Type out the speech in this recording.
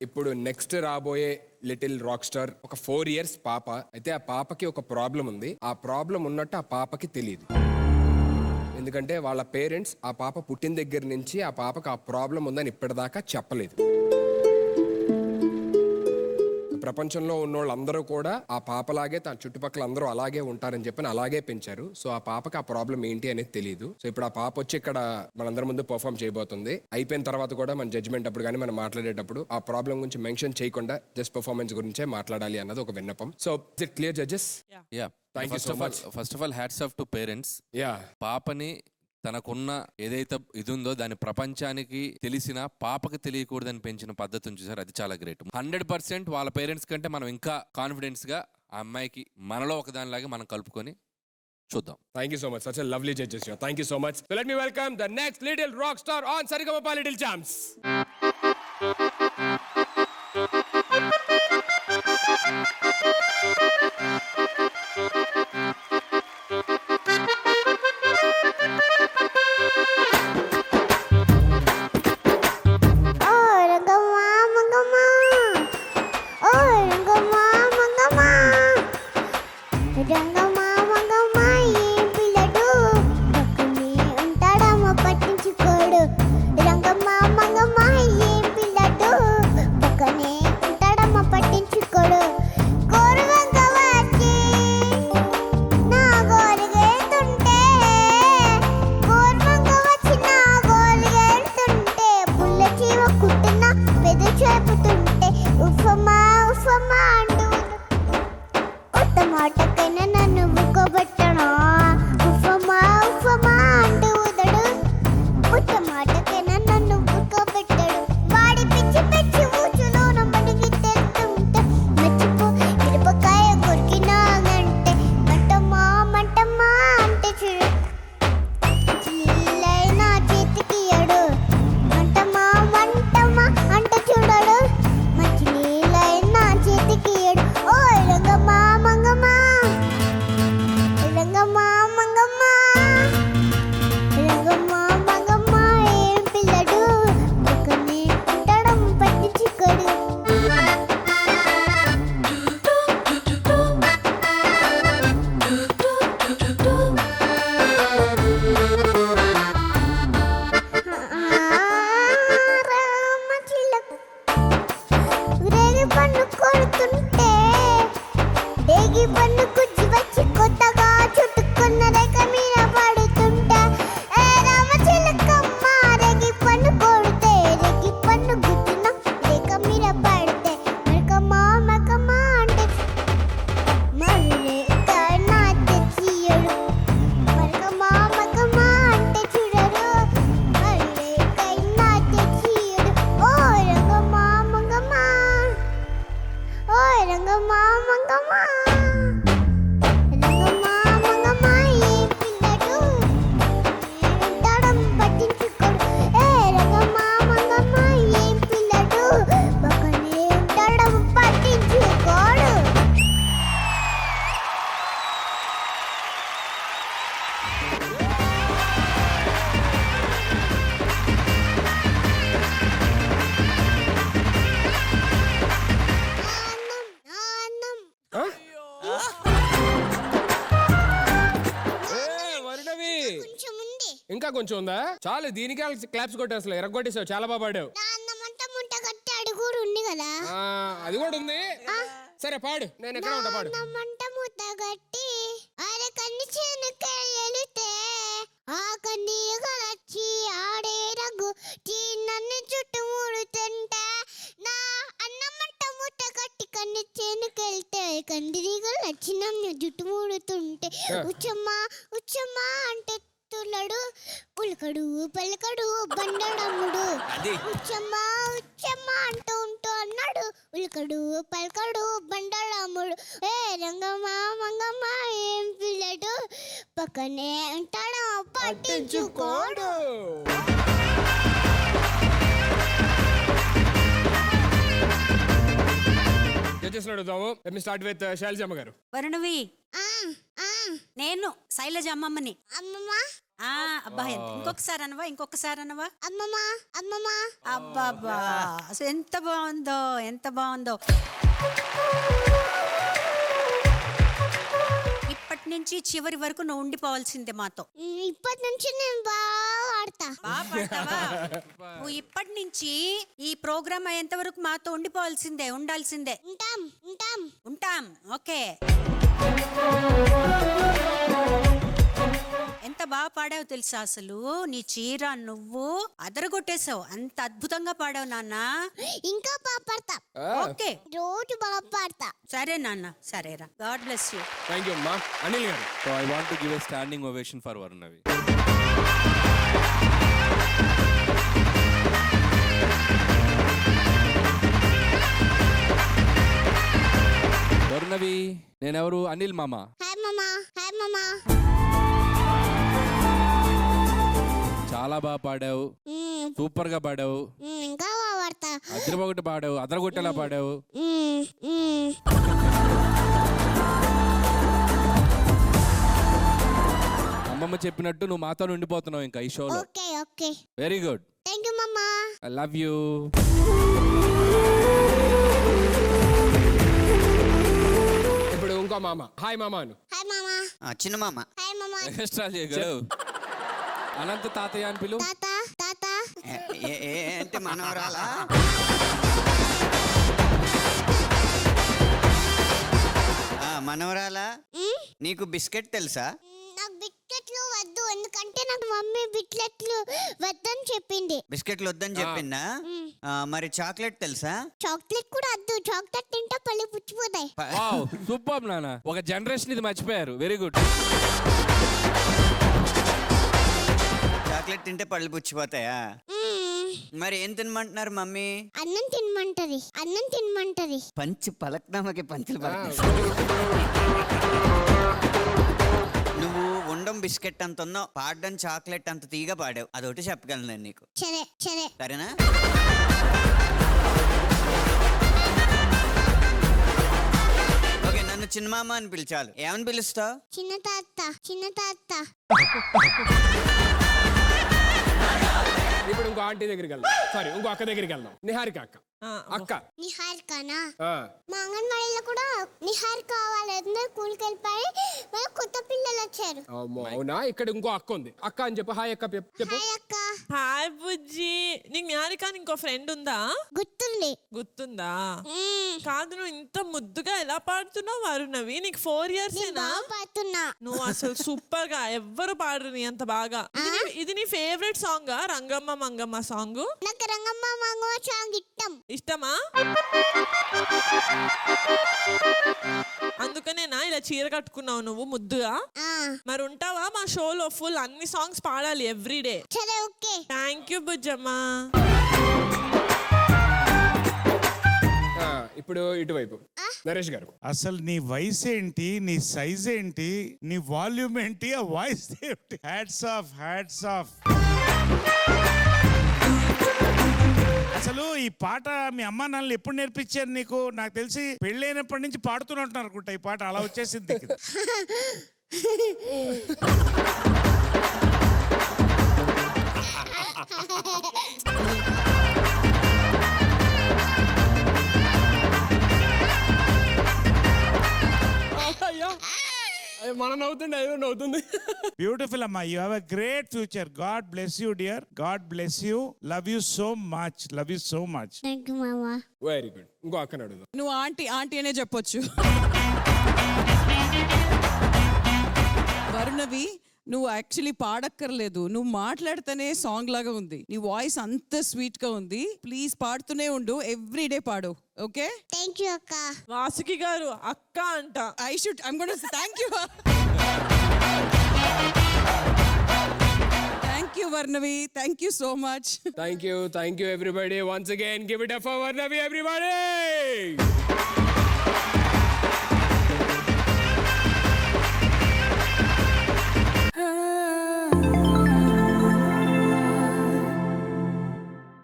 ఇప్పుడు నెక్స్ట్ రాబోయే little rock star ఒక 4 years పాప అయితే. ఆ పాపకి ఒక ప్రాబ్లం ఉంది. ఆ ప్రాబ్లం ఉన్నట్టు ఆ పాపకి తెలియదు. ఎందుకంటే వాళ్ళ పేరెంట్స్ ఆ పాప పుట్టిన దగ్గర నుంచి ఆ పాపకి ఆ ప్రాబ్లం ఉందని ఇప్పటిదాకా చెప్పలేదు. ప్రపంచంలో ఉన్నోళ్ళందరూ కూడా ఆ పాపలాగే తన చుట్టుపక్కల అందరూ అలాగే ఉంటారని చెప్పని అలాగే పెంచారు. సో ఆ పాపకి ఆ ప్రాబ్లం ఏంటి అనేది తెలియదు. సో ఇప్పుడు ఆ పాప వచ్చి ఇక్కడ మనందరి ముందు పర్ఫామ్ చేయబోతుంది. అయిపోయిన తర్వాత కూడా మన జడ్జ్మెంట్ అప్పుడు కానీ మనం మాట్లాడేటప్పుడు ఆ ప్రాబ్లం గురించి మెన్షన్ చేయకుండా జస్ట్ పర్ఫార్మెన్స్ గురించే మాట్లాడాలి అన్నది ఒక విన్నపం. So it clear judges? Yeah Thank you so much. First of all hats off to parents. Yeah పాపని తనకున్న ఏదైతే ఇది ఉందో దాని ప్రపంచానికి తెలిసిన పాపకి తెలియకూడదని పెంచిన పద్ధతి చూసారు, అది చాలా గ్రేట్. 100% వాళ్ళ పేరెంట్స్ కంటే మనం ఇంకా కాన్ఫిడెన్స్ గా ఆ అమ్మాయికి మనలో ఒకదానిలాగా మనం కలుపుకొని చూద్దాం. Thank you so much. Such a lovely judges here. Thank you so much. So let me welcome the next little rock star on Saregama Little Champs. ఇంకా కొంచెం ఉందా? చాలు, దీనికి క్లాప్స్ కొట్టే అసలు ఎరగొట్టేసావు. చాలా బాగా పాడావు. అది కూడా ఉంది. సరే పాడు, నేను ఎక్కడ ఉంటా పాడు. జుట్టు ముడుతుంటే ఉచ్చమ్మా ఉచ్చమ్మా అంటే ఉల్కడు పలకడు బండడమ్ముడు. ఉచ్చమ్మా ఉచ్చమ్మా అంటూ ఉంటూ అన్నాడు. ఉల్కడు పలకడు బండడమ్ముడు. ఏ రంగమ్మా మంగమ్మ ఏం పిల్లడు, పక్కనే ఉంటాడు పట్టించుకోడు. అడుగుదాము. Let me start with Sailajamma గారు. వరుణవి, నేను శైలజ అమ్మమ్మని. అమ్మమ్మ అబ్బా ఇంకొకసారి అనవా అమ్మమ్మ అమ్మమ్మ. అబ్బాబ్బా అసలు ఎంత బాగుందో ఇప్పటి నుంచి చివరి వరకు నువ్వు ఉండిపోవాల్సిందే మాతో. ఇప్పటి నుంచి నేను బాగా ఆడతా. బాగా పడతావా? నువ్వు ఇప్పటి నుంచి ఈ ప్రోగ్రామ్ అయ్యేంత వరకు మాతో ఉండాల్సిందే. ఉంటాం. ఓకే. ఎంత బాగా పాడావు తెలుసా? అసలు నీ చీర నువ్వు అదరగొట్టేశావు. అంత అద్భుతంగా పాడావు నాన్న. ఇంకా బాగా పాడతా. ఓకే, రోజు బాగా పాడతా. సరే నాన్న, సరేరా. God bless you. Thank you అమ్మా. Anil garu. So I want to give a standing ovation for Varnavi. Varnavi, నేనెవరు? అనిల్ మామ. హాయ్ మామా. చాలా బాగా పాడావు, సూపర్ గా పాడావు, ఇంకా బాగా పాడతా. అదిరిపోగొట్టి పాడావు, అదరగొట్టేలా పాడావు. అమ్మమ్మ చెప్పినట్టు నువ్వు మాతో ఉండిపోతున్నావు ఇంకా ఈ షోలో. Okay. Very good. Thank you మామా. I love you. ఇప్పుడు ఇంకో మామ. హాయ్ మామ అను. హాయ్ మామా. చిన్న మామ. హాయ్ మామా. ఎక్స్ట్రా చేయగలవు. అనంత తాతయ్య అని పిలు. తాత. ఏంటి మనవరాలా? మనవరాలా, నీకు బిస్కెట్ తెలుసా? నాకు బిస్కెట్లు వద్దు, ఎందుకంటే నాకు మమ్మీ బిస్కెట్లు వద్దని చెప్పింది. బిస్కెట్లు వద్దని చెప్పిందా? మరి చాక్లెట్ తెలుసా? చాక్లెట్ కూడా వద్దు, చాక్లెట్ తింటే పళ్ళు పుచ్చిపోతాయి. వావ్, సూపర్ నాన్న. ఒక జనరేషన్ ఇది మర్చిపోయారు. Very good. చాక్లెట్ తింటే పళ్ళు పుచ్చిపోతాయా? మరి ఏం తినమంటున్నారు మమ్మీ? అన్నం తినమంటది. పంచి పలక్నామకి పంచులు పలక. నువ్వు ఉండం బిస్కెట్ అంత ఉన్నావు, పాడడం చాక్లెట్ అంత తీగ పాడావు. అదొకటి చెప్పగలను నేను నీకు. సరే సరేనా? ఓకే, నన్ను చిన్న మామ అని పిలిచాలు. ఏమని పిలుస్తావు? చిన్న తాత. ఇప్పుడు ఇంకో ఆంటీ దగ్గరికి వెళ్దాం. సారీ, ఇంకో అక్క దగ్గరికి వెళ్దాం. నిహారిక అక్క. నిహారికనా? మా అంగన్వాడీలో కూడా నిహారిక వాళ్ళందరూ కూలికి వెళ్ళిపోయి కొత్త పిల్లలు వచ్చారు. అవునా? ఇక్కడ ఇంకో అక్క ఉంది. అక్క అని చెప్పు. హాయ్ అక్క చెప్పు. హాయ్ అక్క. హాయ్ బుజ్జి. నీకు నిహారిక ఇంకో ఫ్రెండ్ ఉందా? గుర్తుందా? కాదు, నువ్వు ఇంత ముద్దుగా ఎలా పాడుతున్నావు వరుణవి? నీకు 4 years పాడుతున్నా. నువ్వు అసలు సూపర్ గా ఎవ్వరు పాడరు నీ అంత బాగా. ఇది నీ favourite song? Rangamma Mangamma song? నాకు రంగమ్మ మంగమ్మ సాంగ్ ఇష్టమా? అందుకనేనా ఇలా చీర కట్టుకున్నావు నువ్వు ముద్దుగా? మరి ఉంటావా మా షోలో? ఫుల్ అన్ని సాంగ్స్ పాడాలి ఎవ్రీడే. సరే, ఓకే. Thank you బుజ్జమ్మా. ఇప్పుడు ఇటువైపు నరేష్ గారు. అసలు నీ వయసు ఏంటి, నీ సైజ్ ఏంటి, నీ వాల్యూమ్ ఏంటి, ఆ వాయిస్ ఏంటి? Hats off. అసలు ఈ పాట మీ అమ్మా నాన్నలు ఎప్పుడు నేర్పించారు నీకు? నాకు తెలిసి పెళ్ళైనప్పటి నుంచి పాడుతున్నట్టు అనుకుంటా ఈ పాట. అలా వచ్చేసింది. మనం నవ్వుతుండే ఏదో నవ్వుతుంది. బ్యూటిఫుల్ అమ్మా. You have a great future. God bless you dear. God bless you. Love you so much. Thank you మామా. Very good. ఇంకో అక్కని అడుగుదాం. నువ్వు ఆంటీ అనే చెప్పొచ్చు. వరుణవి, నువ్వు యాక్చువల్లీ పాడక్కర్లేదు. నువ్వు మాట్లాడితేనే సాంగ్ లాగా ఉంది. నీ వాయిస్ అంత స్వీట్ గా ఉంది. ప్లీజ్ పాడుతూనే ఉండు. ఎవ్రీడే పాడు. ఓకే? థ్యాంక్ యూ అక్క. వాసుకి గారు అక్క అంట. I'm going to say thank you. Thank you, Varnavi. Thank you so much. Thank you everybody. Once again, give it up for Varnavi, everybody.